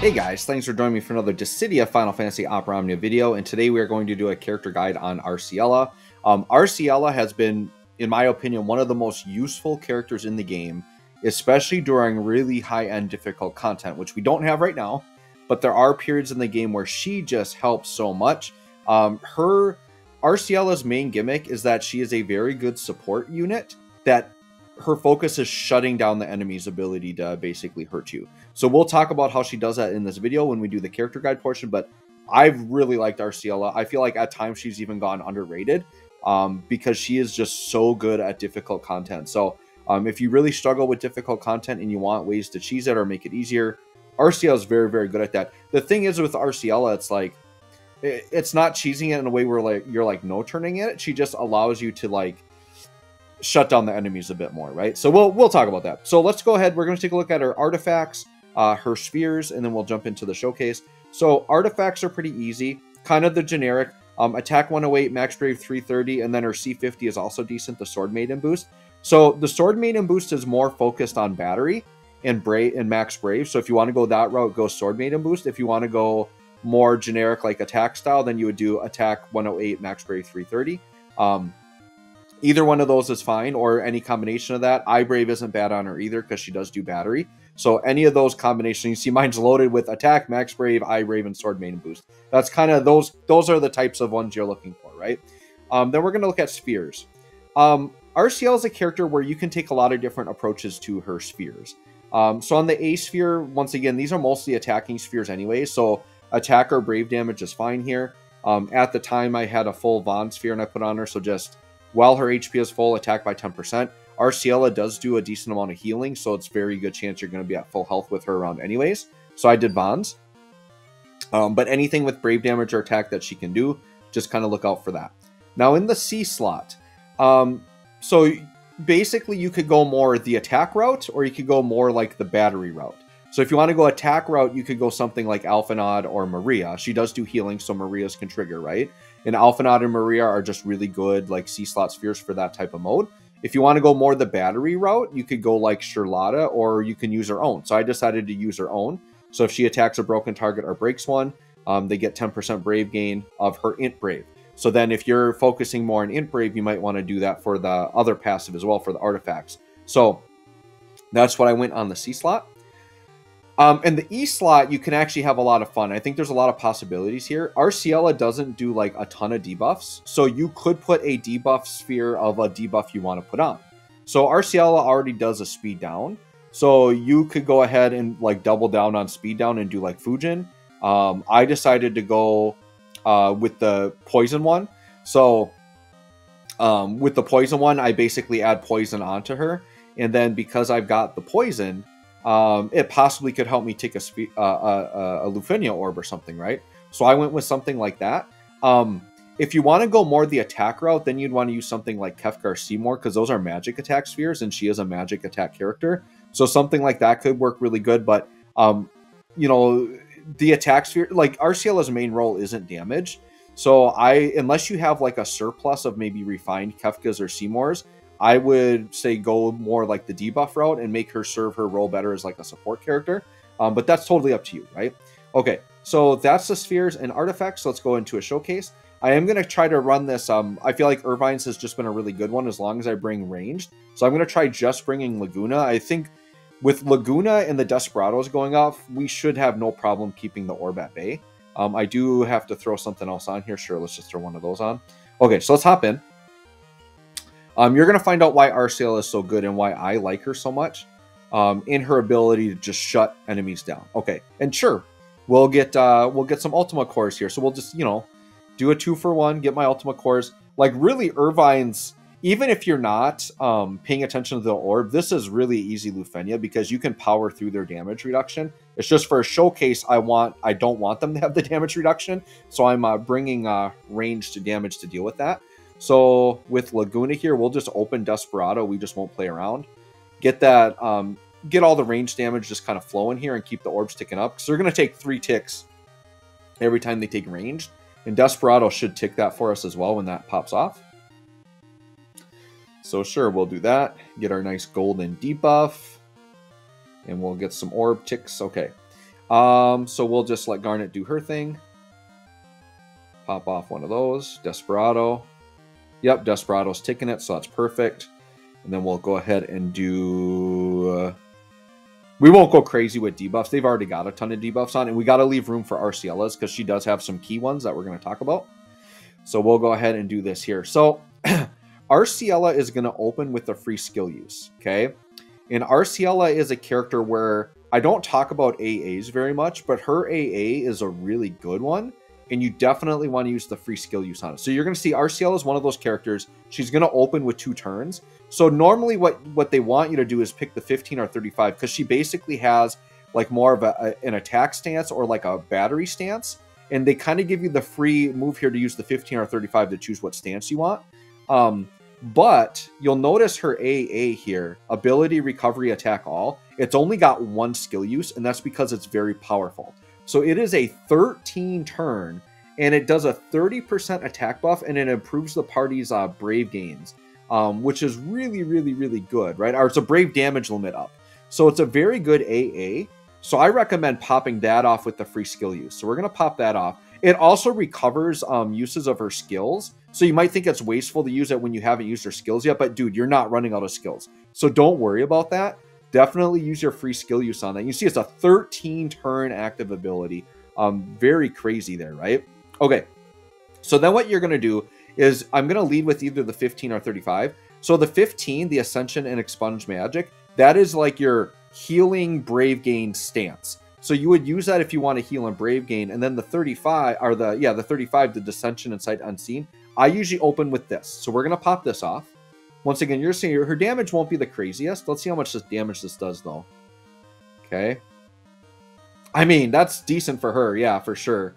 Hey guys, thanks for joining me for another Dissidia Final Fantasy Opera Omnia video, and today we are going to do a character guide on Arciela. Arciela has been, in my opinion, one of the most useful characters in the game, especially during really high-end difficult content, which we don't have right now, but there are periods in the game where she just helps so much. Arciela's main gimmick is that she is a very good support unit that her focus is shutting down the enemy's ability to basically hurt you. So we'll talk about how she does that in this video when we do the character guide portion, but I've really liked Arciela. I feel like at times she's even gone underrated because she is just so good at difficult content. So if you really struggle with difficult content and you want ways to cheese it or make it easier, Arciela is very, very good at that. The thing is with Arciela, it's like, it's not cheesing it in a way where like you're like no turning it. She just allows you to like shut down the enemies a bit more, right? So we'll talk about that. So let's go ahead. We're going to take a look at her artifacts, her spheres, and then we'll jump into the showcase. So artifacts are pretty easy, kind of the generic. Attack 108, Max Brave 330, and then her C50 is also decent, the Sword Maiden boost. So the Sword Maiden boost is more focused on battery and Max Brave. So if you want to go that route, go Sword Maiden boost. If you want to go more generic like attack style, then you would do Attack 108, Max Brave 330. Either one of those is fine, or any combination of that. iBrave isn't bad on her either because she does do battery. So any of those combinations, you see mine's loaded with Attack, Max Brave, iBrave, and Sword Maiden boost. That's kind of those are the types of ones you're looking for, right? Then we're going to look at spheres. Arciela is a character where you can take a lot of different approaches to her spheres. So on the A sphere, once again, these are mostly attacking spheres anyway, so attack or brave damage is fine here. At the time, I had a full Vaughn sphere and I put on her, so just while her HP is full, attack by 10%. Arciela does do a decent amount of healing, so it's very good chance you're going to be at full health with her around anyways. So I did Vaughn's. But anything with brave damage or attack that she can do, just kind of look out for that. Now in the C slot, so basically you could go more the attack route, or you could go more like the battery route. So if you want to go attack route, you could go something like Alphanod or Maria. She does do healing, so Maria's can trigger, right? And Alphanod and Maria are just really good like C-slot spheres for that type of mode. If you want to go more the battery route, you could go like Charlotta, or you can use her own. So I decided to use her own. So if she attacks a broken target or breaks one, they get 10% Brave gain of her Int Brave. So then if you're focusing more on Int Brave, you might want to do that for the other passive as well, for the artifacts. So that's what I went on the C slot. And the E slot, you can actually have a lot of fun. I think there's a lot of possibilities here. Arciela doesn't do like a ton of debuffs, so you could put a debuff sphere of a debuff you want to put on. So Arciela already does a speed down, so you could go ahead and like double down on speed down and do like Fujin. I decided to go with the poison one. So with the poison one, I basically add poison onto her, and then because I've got the poison, it possibly could help me take a Lufenia orb or something, right? So I went with something like that. If you want to go more the attack route, then you'd want to use something like Kefgar Seymour, because those are magic attack spheres, and she is a magic attack character. So something like that could work really good, but, you know, the attack sphere, like Arciela's main role isn't damage. So unless you have like a surplus of maybe refined Kefkas or Seymours, I would say go more like the debuff route and make her serve her role better as like a support character. But that's totally up to you, right? Okay, so that's the spheres and artifacts. So let's go into a showcase. I am going to try to run this. I feel like Irvine's has just been a really good one as long as I bring ranged. So I'm going to try just bringing Laguna. I think with Laguna and the Desperados going off, we should have no problem keeping the orb at bay. I do have to throw something else on here. Sure, let's just throw one of those on. Okay, so let's hop in. You're going to find out why Arciela is so good and why I like her so much in her ability to just shut enemies down. Okay, and sure, we'll get some Ultima cores here. So we'll just, you know, do a 2-for-1, get my Ultima cores. Like really, Irvine's, even if you're not paying attention to the orb, this is really easy Lufenia because you can power through their damage reduction. It's just for a showcase, I don't want them to have the damage reduction, so I'm bringing ranged damage to deal with that. So with Laguna here, we'll just open Desperado. We just won't play around. Get that, get all the range damage just kind of flowing here and keep the orbs ticking up. So they're going to take 3 ticks every time they take ranged. And Desperado should tick that for us as well when that pops off. So sure, we'll do that. Get our nice golden debuff. And we'll get some orb ticks. Okay. So we'll just let Garnet do her thing. Pop off one of those. Desperado. Yep, Desperado's taking it, so that's perfect. And then we'll go ahead and do... we won't go crazy with debuffs. They've already got a ton of debuffs on, and we got to leave room for Arciela's because she does have some key ones that we're going to talk about. So we'll go ahead and do this here. So Arciela is going to open with a free skill use, okay? And Arciela is a character where I don't talk about AAs very much, but her AA is a really good one, and you definitely want to use the free skill use on it. So you're going to see Arciela is one of those characters. She's going to open with 2 turns. So normally what they want you to do is pick the 15 or 35 because she basically has like more of an attack stance or like a battery stance. And they kind of give you the free move here to use the 15 or 35 to choose what stance you want. But you'll notice her AA here, ability, recovery, attack all. It's only got 1 skill use, and that's because it's very powerful. So it is a 13 turn, and it does a 30% attack buff, and it improves the party's brave gains, which is really, really, really good, right? Or it's a brave damage limit up. So it's a very good AA. So I recommend popping that off with the free skill use. So we're going to pop that off. It also recovers uses of her skills. So you might think it's wasteful to use it when you haven't used her skills yet, but dude, you're not running out of skills. So don't worry about that. Definitely use your free skill use on that. You see it's a 13 turn active ability. Very crazy there, right? Okay. So then what you're going to do is I'm going to lead with either the 15 or 35. So the 15, the Ascension and Expunge Magic, that is like your healing Brave Gain stance. So you would use that if you want to heal and Brave Gain. And then the 35, or the 35, the Dissension and Sight Unseen, I usually open with this. So we're going to pop this off. Once again, you're seeing her damage won't be the craziest. Let's see how much damage this does, though. Okay. I mean, that's decent for her. Yeah, for sure.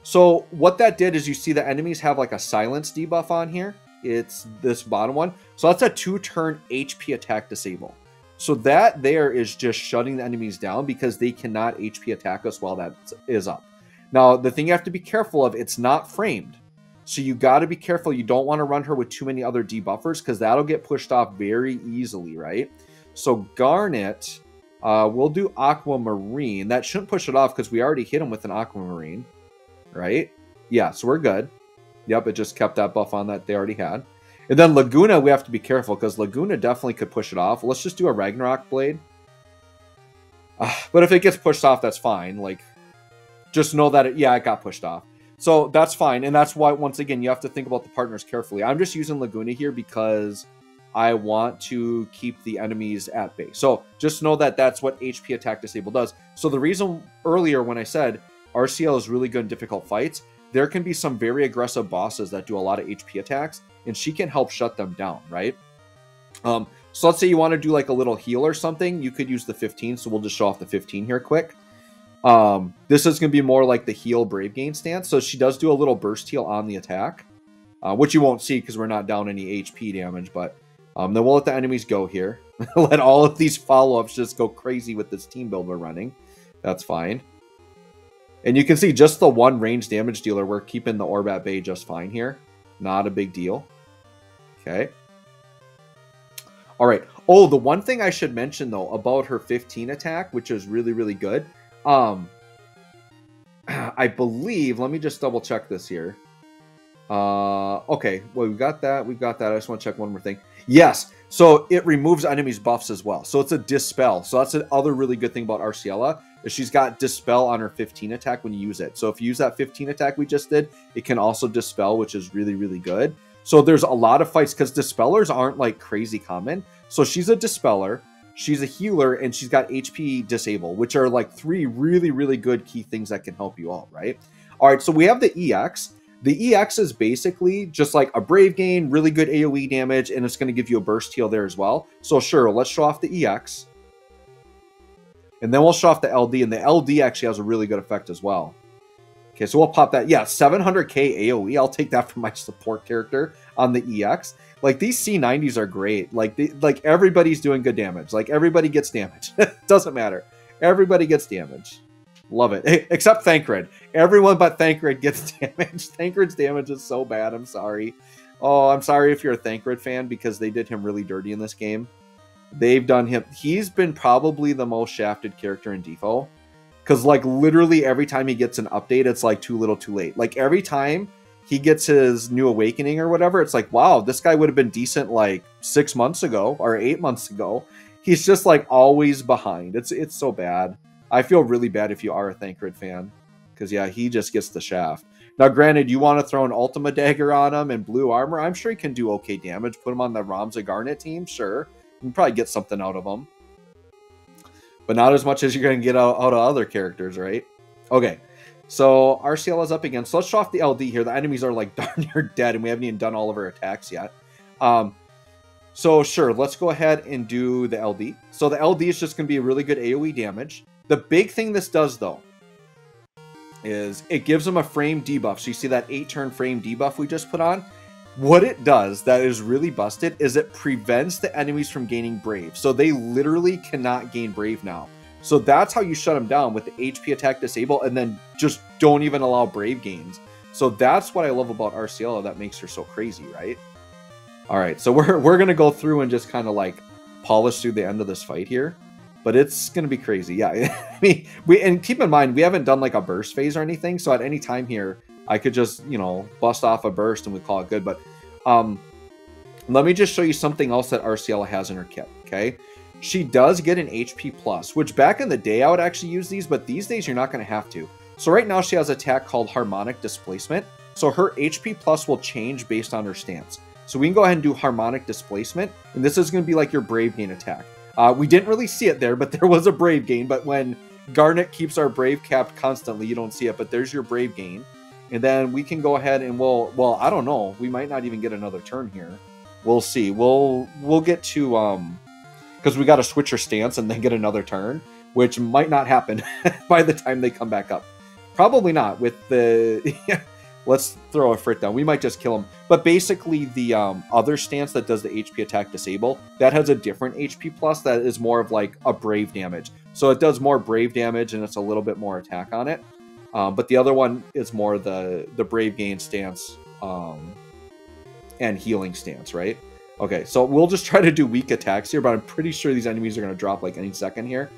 So what that did is you see the enemies have like a silence debuff on here. It's this bottom one. So that's a 2-turn HP attack disable. So that there is just shutting the enemies down because they cannot HP attack us while that is up. Now, the thing you have to be careful of, it's not framed. So you got to be careful. You don't want to run her with too many other debuffers because that'll get pushed off very easily, right? So Garnet, we'll do Aquamarine. That shouldn't push it off because we already hit him with an Aquamarine, right? Yeah, so we're good. Yep, it just kept that buff on that they already had. And then Laguna, we have to be careful because Laguna definitely could push it off. Let's just do a Ragnarok Blade. But if it gets pushed off, that's fine. Like, just know that, it got pushed off. So that's fine. And that's why, once again, you have to think about the partners carefully. I'm just using Laguna here because I want to keep the enemies at bay. So just know that that's what HP attack disable does. So the reason earlier when I said RCL is really good in difficult fights, there can be some very aggressive bosses that do a lot of HP attacks, and she can help shut them down, right? So let's say you want to do like a little heal or something. You could use the 15, so we'll just show off the 15 here quick. This is going to be more like the heal Brave Gain stance. So she does do a little burst heal on the attack, which you won't see because we're not down any HP damage, but then we'll let the enemies go here. Let all of these follow-ups just go crazy with this team build we're running. That's fine. And you can see just the 1 range damage dealer, we're keeping the orb at bay just fine here. Not a big deal. Okay. All right. Oh, the one thing I should mention, though, about her 15 attack, which is really, really good. I believe, let me just double check this here. Okay, well, we've got that. I just want to check one more thing. Yes, so it removes enemies' buffs as well. So it's a Dispel. So that's the other really good thing about Arciela, is she's got Dispel on her 15 attack when you use it. So if you use that 15 attack we just did, it can also Dispel, which is really, really good. So there's a lot of fights, because Dispellers aren't like crazy common. So she's a Dispeller, she's a healer, and she's got HP Disable, which are like 3 really, really good key things that can help you out, right? All right, so we have the EX. The EX is basically just like a Brave Gain, really good AoE damage, and it's going to give you a burst heal there as well. So sure, let's show off the EX. And then we'll show off the LD, and the LD actually has a really good effect as well. Okay, so we'll pop that. Yeah, 700k AoE. I'll take that from my support character on the EX. Like, these C90s are great. Like, everybody's doing good damage. Like, everybody gets damage. Doesn't matter. Everybody gets damage. Love it. Hey, except Thancred. Everyone but Thancred gets damage. Thancred's damage is so bad. I'm sorry. Oh, I'm sorry if you're a Thancred fan, because they did him really dirty in this game. They've done him. He's been probably the most shafted character in DFFOO. Because, like, literally every time he gets an update, it's like too little too late. Like, every time he gets his new awakening or whatever, it's like, wow, this guy would have been decent like 6 months ago or 8 months ago. He's just like always behind. It's so bad. I feel really bad if you are a Thancred fan. Because, yeah, he just gets the shaft. Now, granted, you want to throw an Ultima Dagger on him and blue armor. I'm sure he can do okay damage. Put him on the Ramza Garnet team, sure. You can probably get something out of him. But not as much as you're going to get out of other characters, right? Okay, so Arciela's up again. So let's show off the LD here. The enemies are like darn near dead, and we haven't even done all of our attacks yet. So sure, let's go ahead and do the LD. So the LD is just going to be a really good AoE damage. The big thing this does, though, is it gives them a frame debuff. So you see that 8-turn frame debuff we just put on? What it does that is really busted is it prevents the enemies from gaining Brave. So they literally cannot gain Brave now. So that's how you shut them down, with the HP attack disable, and then just don't even allow Brave gains. So that's what I love about Arciela that makes her so crazy, right? All right, so we're going to go through and just kind of like polish through the end of this fight here. But it's going to be crazy. Yeah, I mean, and keep in mind, we haven't done like a burst phase or anything. So at any time here, I could just, you know, bust off a burst and we call it good. But let me just show you something else that Arciela has in her kit, okay? She does get an HP plus, which back in the day I would actually use these, but these days you're not going to have to. So right now she has an attack called Harmonic Displacement. So her HP plus will change based on her stance. So we can go ahead and do Harmonic Displacement, and this is going to be like your Brave gain attack. We didn't really see it there, but there was a Brave gain. But when Garnet keeps our Brave capped constantly, you don't see it, but there's your Brave gain. And then we can go ahead and well, I don't know. We might not even get another turn here. We'll see. We'll get to, because we got to switch our stance and then get another turn, which might not happen by the time they come back up. Probably not with the, let's throw a Frit down. We might just kill him. But basically the other stance that does the HP attack disable, that has a different HP plus that is more of like a Brave damage. So it does more Brave damage and it's a little bit more attack on it. But the other one is more the Brave gain stance and healing stance, right? Okay, so we'll just try to do weak attacks here, but I'm pretty sure these enemies are going to drop like any second here.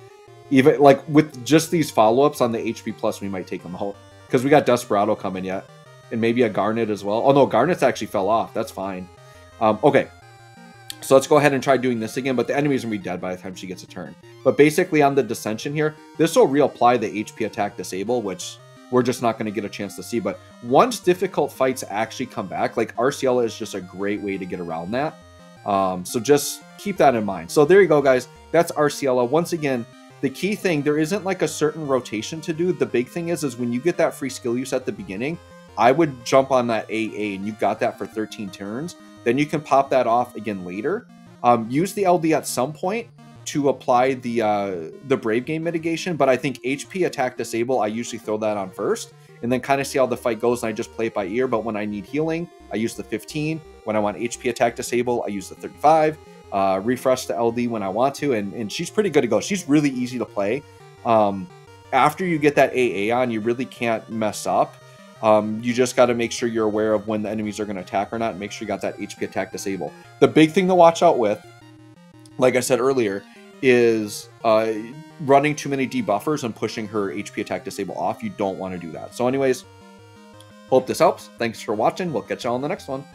Even like with just these follow-ups on the HP plus, we might take them out. Because we got Desperado coming yet. And maybe a Garnet as well. Oh no, Garnet's actually fell off. That's fine. Okay, so let's go ahead and try doing this again, but the enemy's going to be dead by the time she gets a turn. But basically on the Dissension here, this will reapply the HP attack disable, which we're just not going to get a chance to see. But once difficult fights actually come back, like Arciela is just a great way to get around that. So just keep that in mind. So there you go, guys. That's Arciela. Once again, the key thing, there isn't like a certain rotation to do. The big thing is when you get that free skill use at the beginning, I would jump on that AA and you got that for 13 turns. Then you can pop that off again later. Use the LD at some point to apply the Brave gain mitigation, but I think HP attack disable, I usually throw that on first and then kind of see how the fight goes, and I just play it by ear. But when I need healing, I use the 15. When I want HP attack disable, I use the 35. Refresh the LD when I want to, and she's pretty good to go. She's really easy to play. After you get that AA on, you really can't mess up. You just got to make sure you're aware of when the enemies are going to attack or not, and make sure you got that HP attack disable. The big thing to watch out with, like I said earlier, is running too many debuffers and pushing her HP attack disable off. You don't want to do that. So anyways, hope this helps. Thanks for watching. We'll catch y'all on the next one.